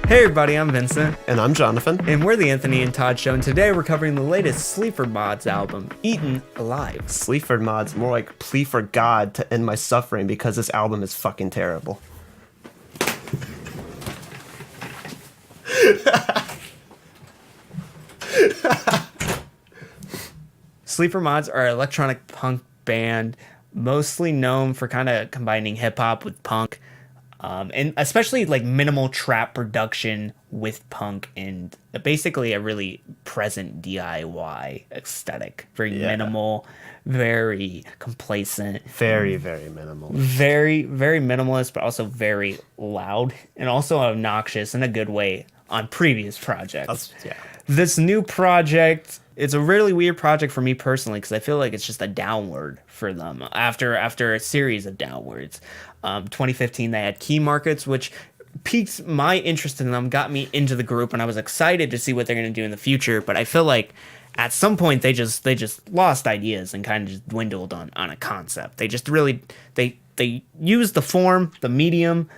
Hey everybody, I'm Vincent. And I'm Jonathan. And we're the Anthony and Todd Show, and today we're covering the latest Sleaford Mods album, Eton Alive. Sleaford Mods, more like plea for God to end my suffering because this album is fucking terrible. Sleaford Mods are an electronic punk band, mostly known for kind of combining hip-hop with punk. And especially like minimal trap production with punk and basically a really present DIY aesthetic. Very minimal, very complacent. Very, very minimal. Very, very minimalist, but also very loud and also obnoxious in a good way on previous projects. This new project, it's a really weird project for me personally because I feel like it's just a downward for them after a series of downwards. 2015, they had Key Markets, which piqued my interest in them, got me into the group, and I was excited to see what they're going to do in the future. But I feel like at some point they just lost ideas and kind of just dwindled on a concept. They just really they used the form, the medium,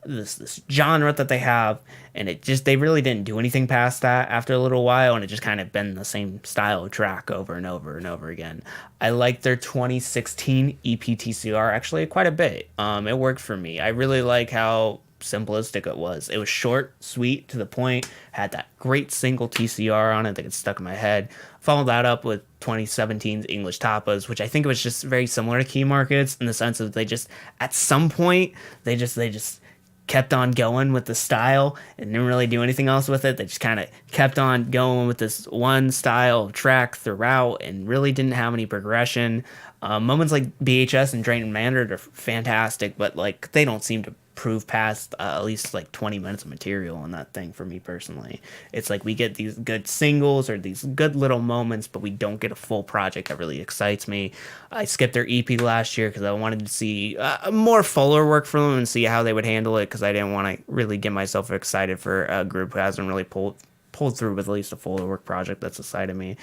this genre that they have, and they really didn't do anything past that after a little while, and it just kind of been the same style of track over and over and over again. I liked their 2016 EP TCR actually quite a bit. It worked for me. I really like how simplistic it was. It was short, sweet, to the point, had that great single TCR on it that gets stuck in my head. Followed that up with 2017's English Tapas, which I think was just very similar to Key Markets in the sense of they just, at some point, they just kept on going with the style and didn't really do anything else with it. They just kind of kept on going with this one style of track throughout and really didn't have any progression. Moments like BHS and Drain and Mandarin are fantastic, but like they don't seem to prove past at least like 20 minutes of material on that thing for me personally. It's like we get these good singles or these good little moments, but we don't get a full project that really excites me. I skipped their EP last year because I wanted to see more fuller work from them and see how they would handle it, because I didn't want to really get myself excited for a group who hasn't really pulled through with at least a fuller work project that's excited me.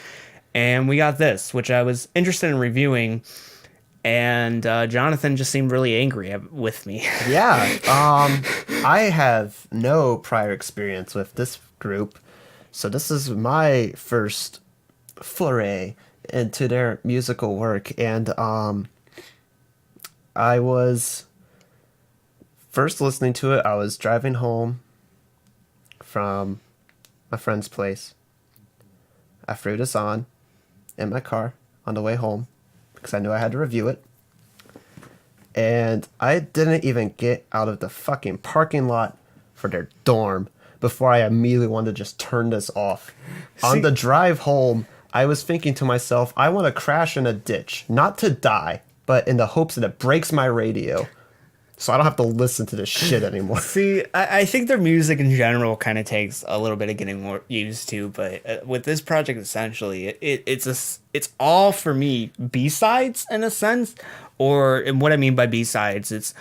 And we got this, which I was interested in reviewing, and Jonathan just seemed really angry with me. Yeah, I have no prior experience with this group, so this is my first foray into their musical work, and I was first listening to it. I was driving home from my friend's place. I threw this on in my car on the way home because I knew I had to review it. And I didn't even get out of the fucking parking lot for their dorm before I immediately wanted to just turn this off. On the drive home, I was thinking to myself, I want to crash in a ditch, not to die, but in the hopes that it breaks my radio, so I don't have to listen to this shit anymore. See, I think their music in general kind of takes a little bit of getting more used to, but with this project, essentially, it's all, for me, B-sides in a sense. And what I mean by B-sides, it's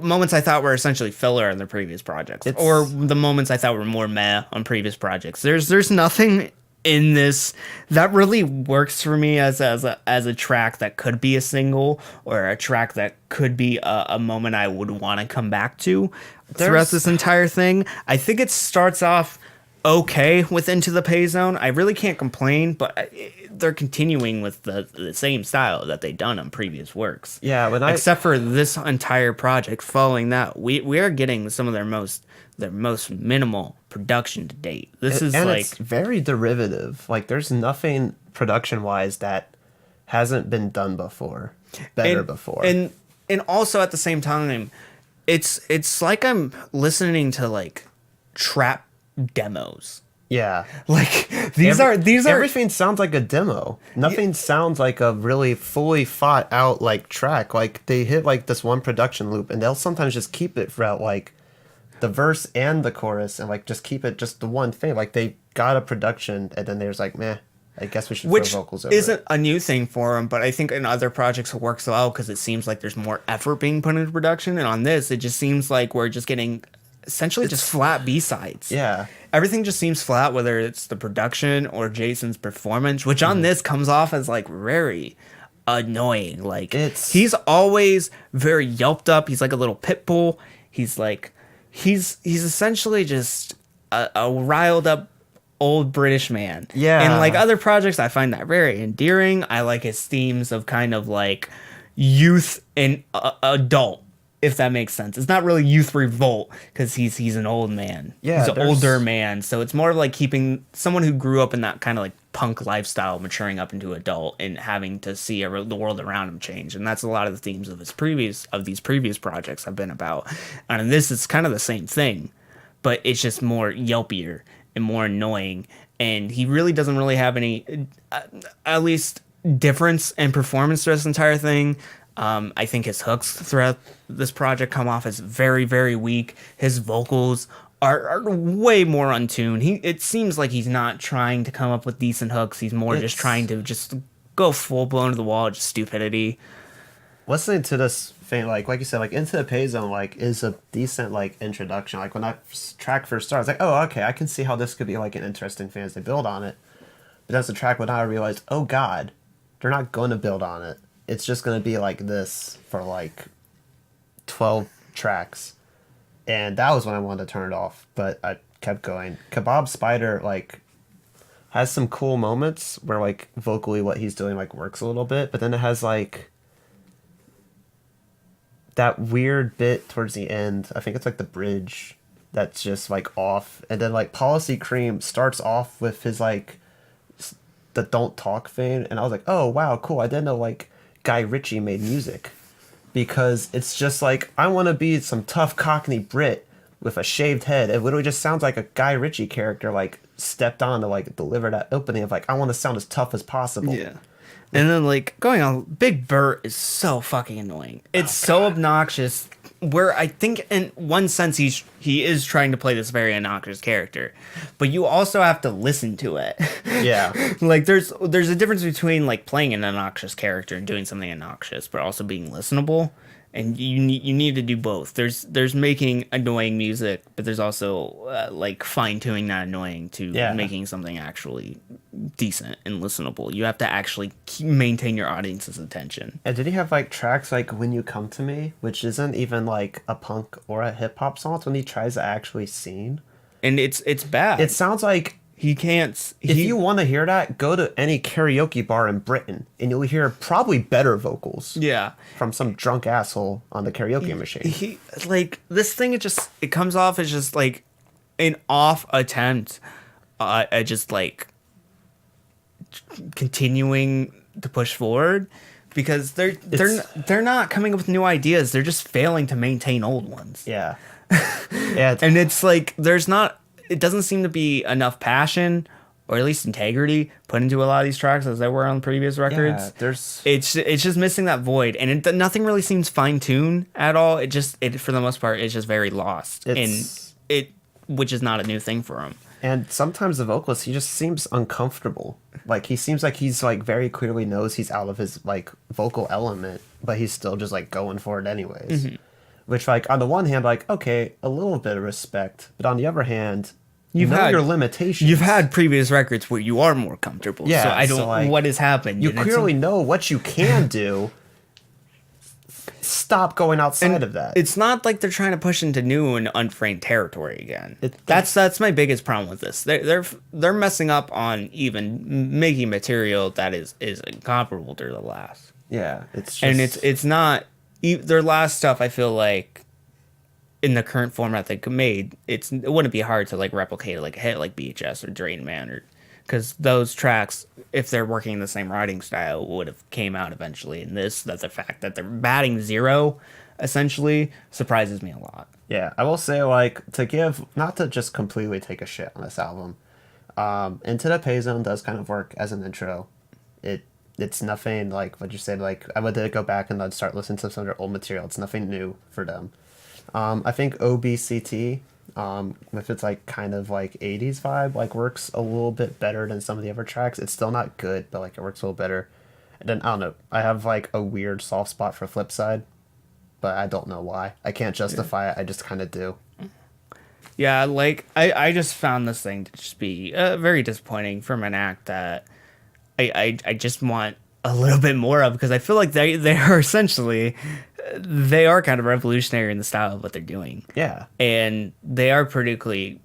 moments I thought were essentially filler on their previous projects, or the moments I thought were more meh on previous projects. There's nothing in this that really works for me as a track that could be a single, or a track that could be a moment I would want to come back to throughout this entire thing. I think it starts off okay with Into the Payzone. I really can't complain, but they're continuing with the same style that they've done on previous works. Yeah, except for this entire project following that, we are getting some of their most minimal production to date. It's very derivative. Like, there's nothing production wise that hasn't been done before, before. And also at the same time, it's like I'm listening to like trap demos. Yeah. Like these are everything sounds like a demo. Nothing sounds like a really fully thought out like track. Like they hit like this one production loop and they'll sometimes just keep it throughout like the verse and the chorus and like just keep it just the one thing. Like they got a production and then there's like, meh, I guess we should throw vocals over it. Which isn't a new thing for them, but I think in other projects it works well because it seems like there's more effort being put into production, and on this it just seems like we're just getting essentially just flat B-sides. Yeah. Everything just seems flat, whether it's the production or Jason's performance, which on this comes off as like very annoying. Like he's always very yelped up. He's like a little pit bull. He's like he's essentially just a riled up old British man. Yeah. And like other projects, I find that very endearing. I like his themes of kind of like youth and adult, if that makes sense. It's not really youth revolt because he's an old man. Yeah, he's an older man. So it's more of like keeping someone who grew up in that kind of like punk lifestyle, maturing up into adult and having to see the world around him change. And that's a lot of the themes of these previous projects have been about. And this is kind of the same thing, but it's just more yelpier and more annoying. And he really doesn't really have any, at least, difference in performance through this entire thing. I think his hooks throughout this project come off as very, very weak. His vocals are way more untuned. It seems like he's not trying to come up with decent hooks. He's more just trying to just go full blown to the wall, just stupidity. Listening to this thing, like you said, like Into the Payzone, like is a decent like introduction. Like when that track first started, I was like, oh, okay, I can see how this could be like an interesting thing as they build on it. But that's the track when I realized, oh God, they're not going to build on it. It's just going to be like this for like 12 tracks. And that was when I wanted to turn it off, but I kept going. Kabab Spider, like, has some cool moments where, like, vocally what he's doing, like, works a little bit, but then it has, like, that weird bit towards the end. I think it's, like, the bridge that's just, like, off. And then, like, Policy Cream starts off with his, like, the Don't Talk thing, and I was like, oh, wow, cool. I didn't know, like, Guy Ritchie made music. Because it's just like, I want to be some tough Cockney Brit with a shaved head. It literally just sounds like a Guy Ritchie character, like, stepped on to, like, deliver that opening of, like, I want to sound as tough as possible. Yeah. And then, like, going on, Big Bert is so fucking annoying. It's so obnoxious, where I think, in one sense, he is trying to play this very obnoxious character. But you also have to listen to it. Yeah. Like, there's a difference between, like, playing an obnoxious character and doing something obnoxious, but also being listenable. And you need to do both. There's making annoying music, but there's also like fine-tuning that annoying to making something actually decent and listenable. You have to actually maintain your audience's attention. And did he have like tracks like When You Come to Me, which isn't even like a punk or a hip-hop song? It's when he tries to actually sing. And it's bad. It sounds like he can't. If you want to hear that, go to any karaoke bar in Britain, and you'll hear probably better vocals. Yeah, from some drunk asshole on the karaoke machine. He like this thing. It comes off as just like an off attempt at just like continuing to push forward, because they're not coming up with new ideas. They're just failing to maintain old ones. Yeah, yeah, and it's like it doesn't seem to be enough passion, or at least integrity, put into a lot of these tracks as there were on previous records. Yeah, it's just missing that void, and nothing really seems fine-tuned at all. It for the most part, it's just very lost, which is not a new thing for him. And sometimes the vocalist, he just seems uncomfortable. Like, he seems like he's like very clearly knows he's out of his like vocal element, but he's still just like going for it anyways. Mm-hmm. Which, like, on the one hand, like, okay, a little bit of respect. But on the other hand, you know your limitations. You've had previous records where you are more comfortable. Yeah, so I don't what has happened. You clearly know what you can do. Stop going outside of that. It's not like they're trying to push into new and unframed territory again. That's my biggest problem with this. They're messing up on even making material that is incomparable to the last. Yeah, it's just... And it's not... Their last stuff, I feel like, in the current format they made, it wouldn't be hard to like replicate like a hit like BHS or Drain Man, or because those tracks, if they're working in the same writing style, would have came out eventually. And the fact that they're batting zero, essentially, surprises me a lot. Yeah, I will say, like, not to just completely take a shit on this album, Into the Payzone does kind of work as an intro. It's nothing like what you said. Like, I would go back and I'd start listening to some of their old material. It's nothing new for them. I think OBCT, with its like kind of like 80s vibe, like works a little bit better than some of the other tracks. It's still not good, but like it works a little better. And then I don't know. I have like a weird soft spot for Flipside, but I don't know why. I can't justify it. I just kind of do. Yeah, like I just found this thing to just be very disappointing from an act that I just want a little bit more of, because I feel like they are essentially they are kind of revolutionary in the style of what they're doing. Yeah. And they are critically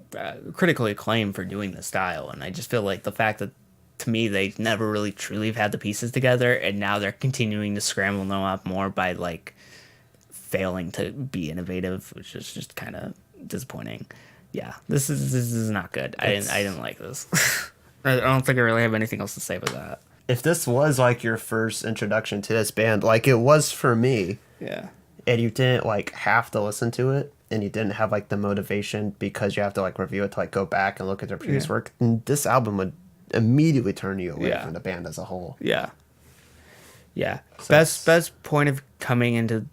acclaimed for doing the style. And I just feel like the fact that, to me, they never really truly have had the pieces together, and now they're continuing to scramble them up more by like failing to be innovative, which is just kind of disappointing. Yeah, this is not good. I didn't like this. I don't think I really have anything else to say about that. If this was like your first introduction to this band, like it was for me, Yeah. and you didn't like have to listen to it, and you didn't have like the motivation because you have to like review it to like go back and look at their previous work, then this album would immediately turn you away from the band as a whole. Yeah. So Best point of coming into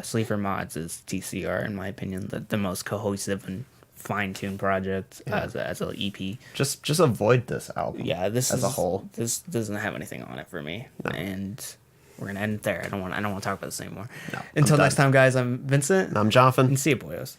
Sleaford Mods is TCR, in my opinion, the most cohesive and fine-tuned project as an EP. Just avoid this album. Yeah, this as a whole. This doesn't have anything on it for me, and we're gonna end it there. I don't want to talk about this anymore. No, Until next time, guys. I'm Vincent. And I'm Jonathan. And see you, boyos.